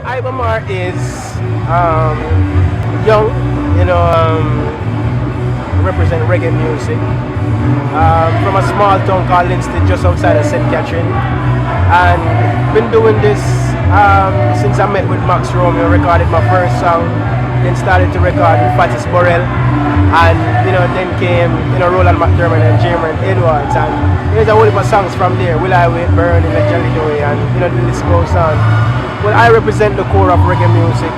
MAHR is young, you know, represent reggae music from a small town called Linston, just outside of St. Catherine, and been doing this since I met with Max Romeo. Recorded my first song, then started to record with Fatis Borrell, and then came Roland McDermott and Jermaine Edwards, and there's a whole heap of songs from there. Will I Wait, Burn, and Jelly Doy, and the list goes on. Well, I represent the core of reggae music,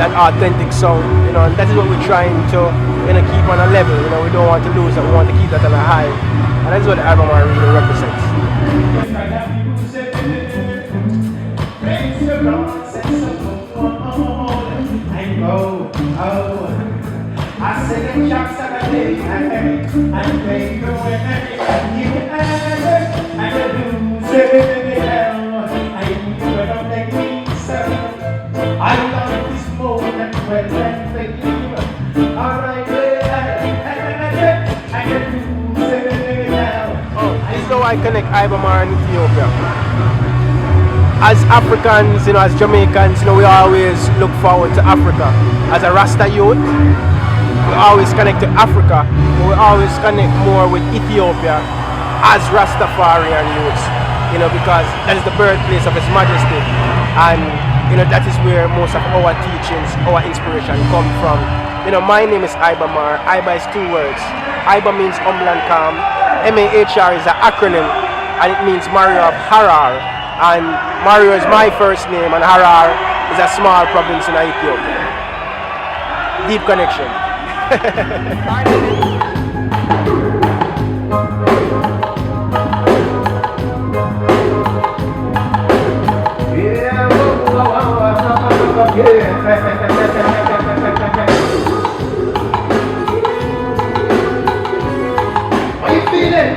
that authentic sound, and that is what we're trying to keep on a level. We don't want to lose it, we want to keep that on a high, and that's what the album really represents. I said them shots that I did, and they go and you and I lose it. I love this moment when they leave. Alright, I can lose it now. This is how I connect MAHR and Ethiopia. As Africans, as Jamaicans, we always look forward to Africa. As a Rasta youth, we always connect to Africa, but we always connect more with Ethiopia as Rastafarian youths, because that is the birthplace of His Majesty, and that is where most of our teachings, our inspiration come from. My name is MAHR. Iba is 2 words. Iba means humble and calm. MAHR is an acronym, and it means Mario of Harar. And Mario is my first name, and Harar is a small province in Ethiopia. Deep connection. How you feeling?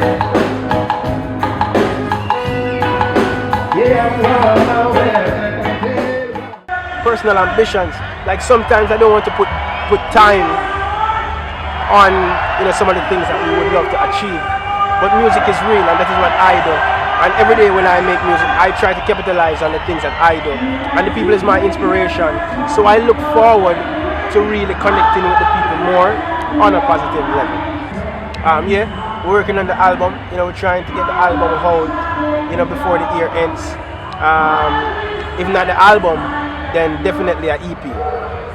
Personal ambitions. Like sometimes I don't want to put time on some of the things that we would love to achieve. But music is real, and that is what I do. And every day when I make music, I try to capitalize on the things that I do. And the people is my inspiration. So I look forward to really connecting with the people more on a positive level. We're working on the album. We're trying to get the album out, before the year ends. If not the album, then definitely an EP.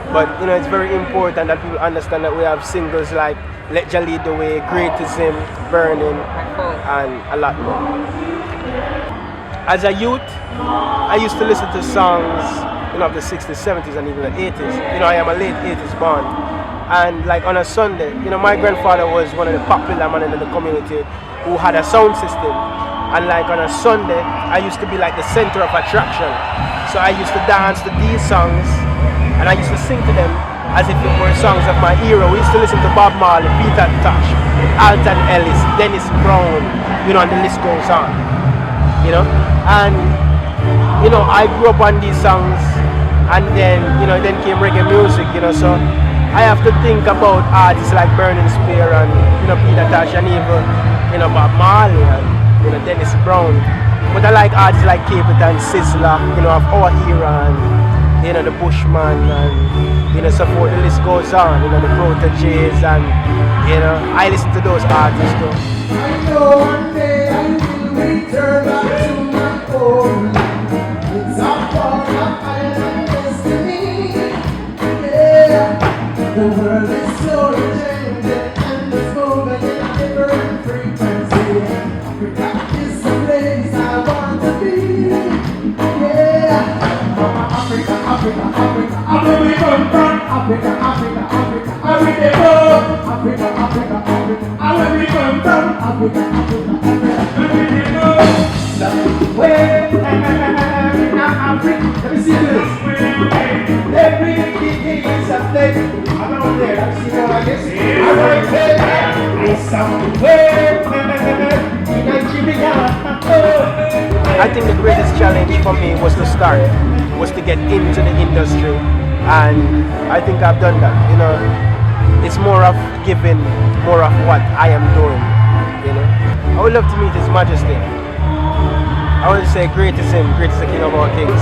But it's very important that people understand that we have singles like Let Jah Lead the Way, Greatism, Burning, and a lot more. As a youth, I used to listen to songs of the 60s, 70s, and even the 80s. I am a late 80s born. And like on a Sunday, my grandfather was one of the popular men in the community who had a sound system. And like on a Sunday, I used to be like the center of attraction. So I used to dance to these songs, and I used to sing to them as if it were songs of my era. We used to listen to Bob Marley, Peter Tosh, Alton Ellis, Dennis Brown, and the list goes on. And I grew up on these songs, and then then came reggae music, so I have to think about artists like Burning Spear and Peter Tosh and even Bob Marley and Dennis Brown. But I like artists like Capitan Sizzla, of our era, and the Bushman, and support, the list goes on, the Proteges, and I listen to those artists too. I know one day I will return back to my own. It's a part of my destiny. Yeah, the world is slowly changing, and it's moving in a different frequency. Africa is the place I want to be. Yeah, Africa, Africa, Africa, where we come from. Africa, Africa, Africa, where we go. Africa, Africa, Africa, where we come from. Africa, Africa, Africa, where we go. Somewhere in Africa, let me see this. Everything is a thing. I'm out there, let me see what I guess. I'm right there. Somewhere in Nigeria. I think the greatest challenge for me was to start, was to get into the industry, and I think I've done that. It's more of giving, more of what I am doing. I would love to meet His Majesty. I would say great is him, great is the king of all kings.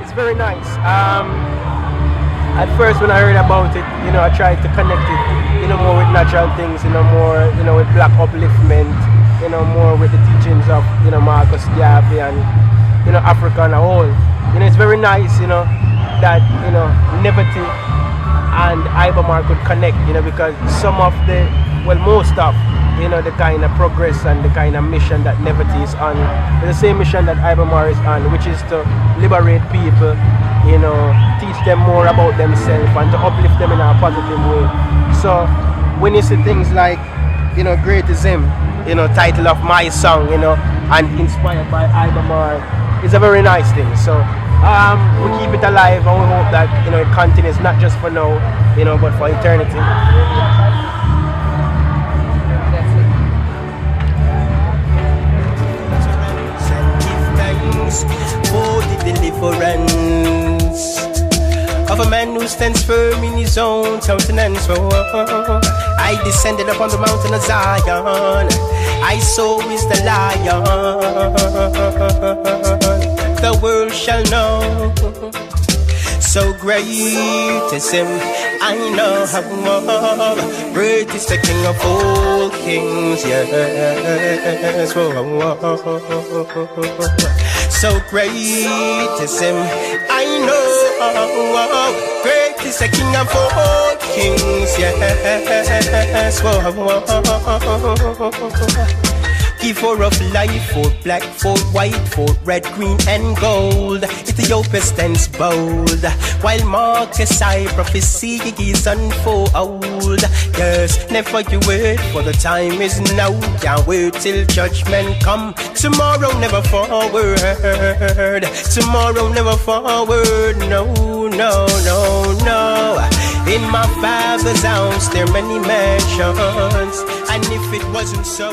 It's very nice. At first when I heard about it, you know, I tried to connect it, you know, more with natural things, you know, more, you know, with black upliftment, you know, more with the teachings of, you know, Marcus Garvey and, you know, Africa on a whole. You know, it's very nice, you know, that, you know, Neverty and Ibamar could connect, you know, because some of the, well, most of, you know, the kind of progress and the kind of mission that Neverty is on, the same mission that Ibamar is on, which is to liberate people, you know, teach them more about themselves and to uplift them in a positive way. So when you see things like, you know, Great is Him, you know, title of my song, you know, and inspired by Ibamar, it's a very nice thing. So we keep it alive and we hope that, you know, it continues not just for now, you know, but for eternity. For the deliverance of a man who stands firm in his own countenance. I descended upon the mountain of Zion, I saw is the lion. The world shall know, so great is him. I know how great is the King of all kings. Yes, so great is him. I know great is the King of all kings. Yes, giver of life, for black, for white, for red, green, and gold. Ethiopia stands bold, while Marcus I prophecy is unfold. Yes, never you wait, for the time is now. Can't wait till judgment come. Tomorrow never forward. Tomorrow never forward. No, no, no, no. In my Father's house there are many mansions, and if it wasn't so,